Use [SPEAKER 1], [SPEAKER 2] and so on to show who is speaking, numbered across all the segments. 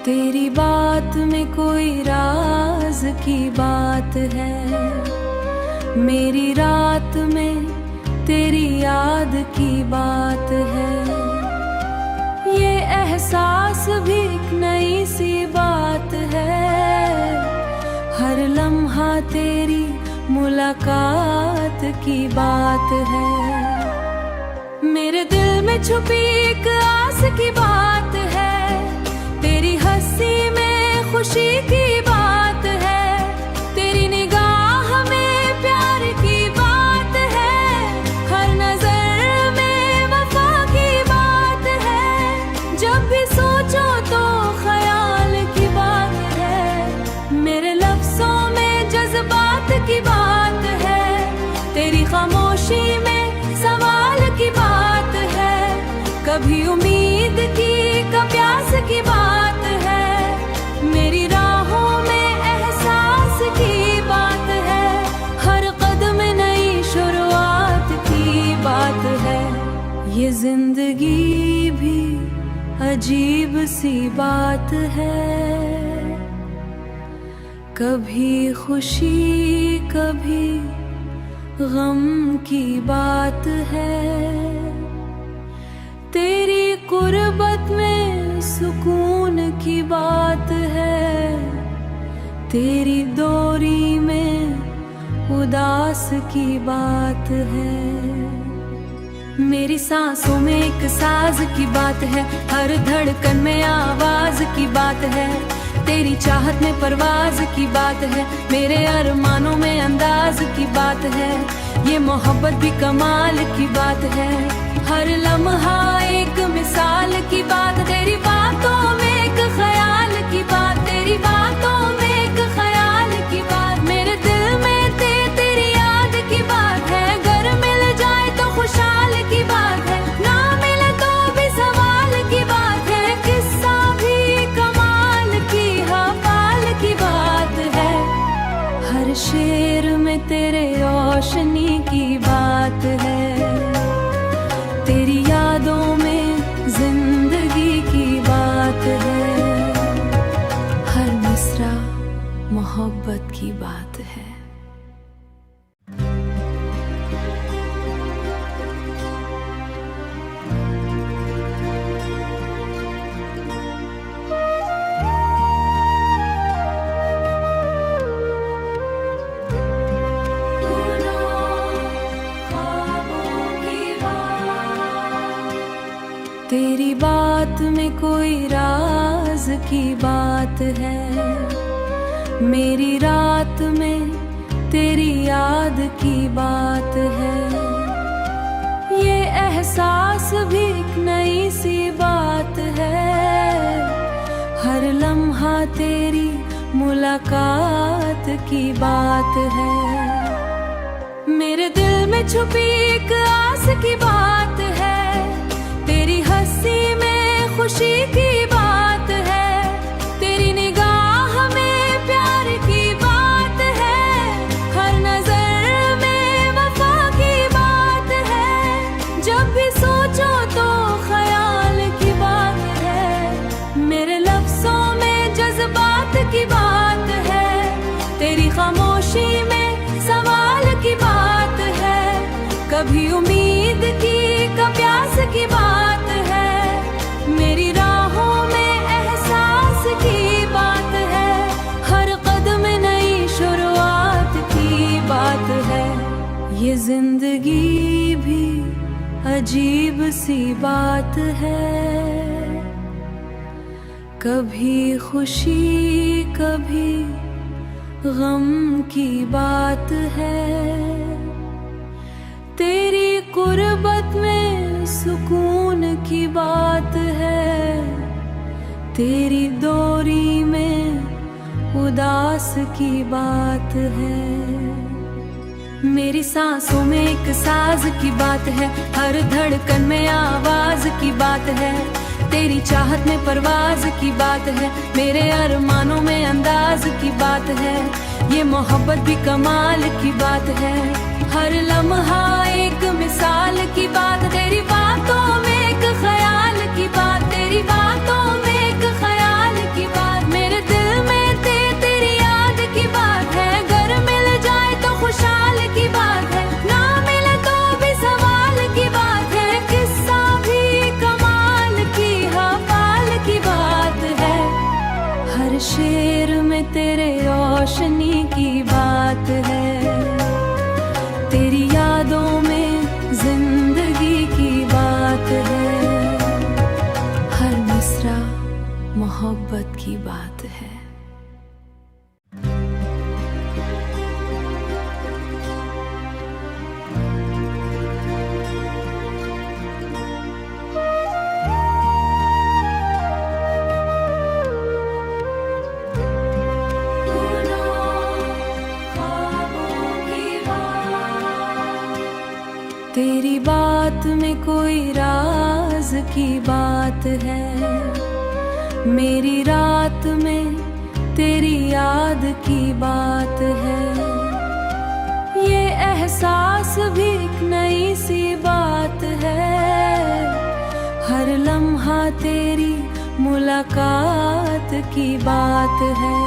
[SPEAKER 1] तेरी बात में कोई राज की बात है, मेरी रात में तेरी याद की बात है। ये एहसास भी एक नई सी बात है, हर लम्हा तेरी मुलाकात की बात है। मेरे दिल में छुपी एक आस की बात है, तेरी हंसी में खुशी की बात है, तेरी निगाह में प्यार की बात है, हर नजर में वफा की बात है। जब भी सोचो तो ख्याल की बात है, मेरे लफ्जों में जज्बात की बात है, तेरी खामोशी में सवाल की बात है, कभी उम्मीद की प्यास की बात है, मेरी राहों में एहसास की बात है, हर कदम नई शुरुआत की बात है। ये जिंदगी भी अजीब सी बात है, कभी खुशी कभी गम की बात है। तेरी कुर्बत में सुकून की बात है, तेरी दूरी में उदास की बात है। मेरी सांसों में एक साज की बात है, हर धड़कन में आवाज की बात है, तेरी चाहत में परवाज की बात है, मेरे अरमानों में अंदाज की बात है। ये मोहब्बत भी कमाल की बात है, हर लम्हा एक मिसाल की बात, तेरी बातों में एक ख्याल की बात, तेरी बातों में एक ख्याल की बात, मेरे दिल में तेरी याद की बात है, अगर मिल जाए तो खुशहाल की बात है, ना मिले तो भी सवाल की बात है, किस्सा भी कमाल की हवाल की बात है। हर शेर में तेरे रोशनी की बात है, तेरी यादों में जिंदगी की बात है, हर मिसरा मोहब्बत की बात है। तेरी बात में कोई राज की बात है, मेरी रात में तेरी याद की बात है। ये एहसास भी एक नई सी बात है, हर लम्हा तेरी मुलाकात की बात है। मेरे दिल में छुपी एक आस की बात है, तेरी हंसी में खुशी की बात है, तेरी निगाह में प्यार की बात है, हर नजर में वफा की बात है। जब भी सोचो तो ख्याल की बात है, मेरे लफ्जों में जज्बात की बात है, तेरी खामोशी में सवाल की बात है, कभी उम्मीद की प्यास की बात है, मेरी राहों में एहसास की बात है, हर कदम नई शुरुआत की बात है। ये जिंदगी भी अजीब सी बात है, कभी खुशी कभी गम की बात है। तेरी कुर्बत में सुकून की बात है, तेरी दूरी में उदास की बात है। मेरी सांसों में एक साज की बात है, हर धड़कन में आवाज की बात है, तेरी चाहत में परवाज की बात है, मेरे अरमानों में अंदाज की बात है। ये मोहब्बत भी कमाल की बात है, हर लम्हा एक मिसाल की बात, तेरी बातों में एक ख्याल की बात, तेरी बातों में एक ख्याल की बात। मोहब्बत की बात है। तेरी बात में कोई राज की बात है, मेरी रात में तेरी याद की बात है। ये एहसास भी एक नई सी बात है, हर लम्हा तेरी मुलाकात की बात है।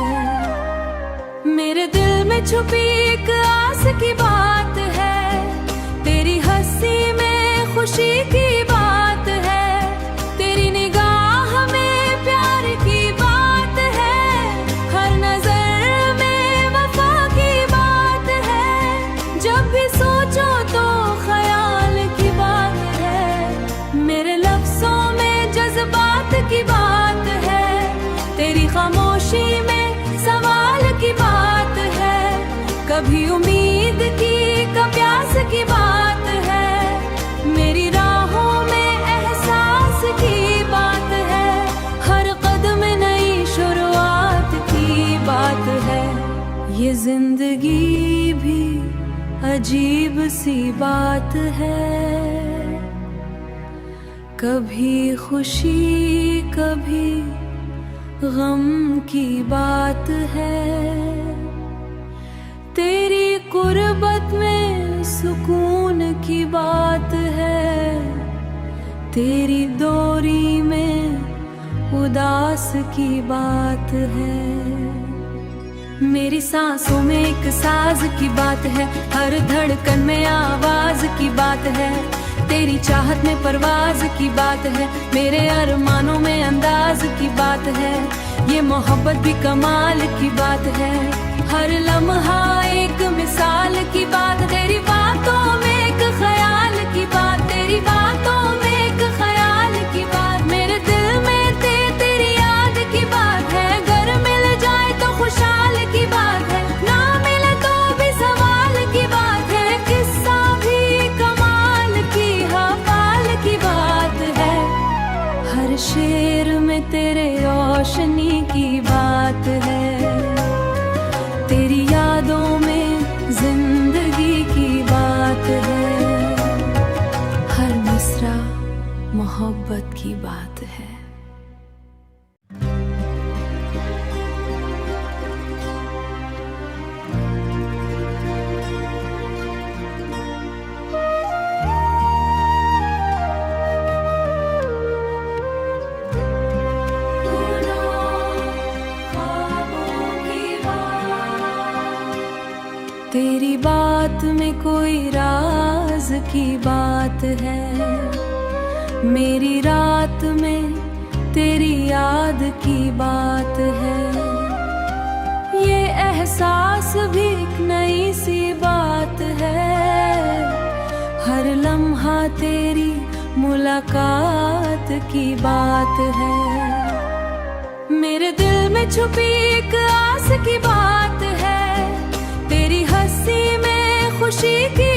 [SPEAKER 1] मेरे दिल में छुपी एक आस की बात है, तेरी हंसी में खुशी की बात है, तेरी निगाह में प्यार की बात है, हर नजर में वफा की बात है। जब भी सोचो तो ख्याल की बात है, मेरे लफ्जों में जज्बात की बात है, तेरी खामोशी में सवाल की बात है, कभी उम्मीद की कभी प्यास की बात है, मेरी राहों में एहसास की बात है, हर कदम नई शुरुआत की बात है। ये जिंदगी भी अजीब सी बात है, कभी खुशी कभी गम की बात है। तेरी कुर्बत में सुकून की बात है, तेरी दूरी में उदास की बात है। मेरी सांसों में एक साज की बात है, हर धड़कन में आवाज की बात है, तेरी चाहत में परवाज की बात है, मेरे अरमानों में अंदाज की बात है। ये मोहब्बत भी कमाल की बात है, हर लम्हा एक मिसाल की बात, तेरी बातों में एक ख्याल की बात, तेरी बातों में एक ख्याल की बात, मेरे दिल में तेरी याद की बात है, अगर मिल जाए तो खुशहाल की बात है, ना मिले तो भी सवाल की बात है, किस्सा भी कमाल की हवाल की बात है। हर शेर में तेरे रोशनी की बात है, तेरी यादों में जिंदगी की बात है, हर मिसरा मोहब्बत की बात है। तेरी बात में कोई राज की बात है, मेरी रात में तेरी याद की बात है। ये एहसास भी एक नई सी बात है, हर लम्हा तेरी मुलाकात की बात है। मेरे दिल में छुपी एक आस की बात है, तेरी हंसी में खुशी की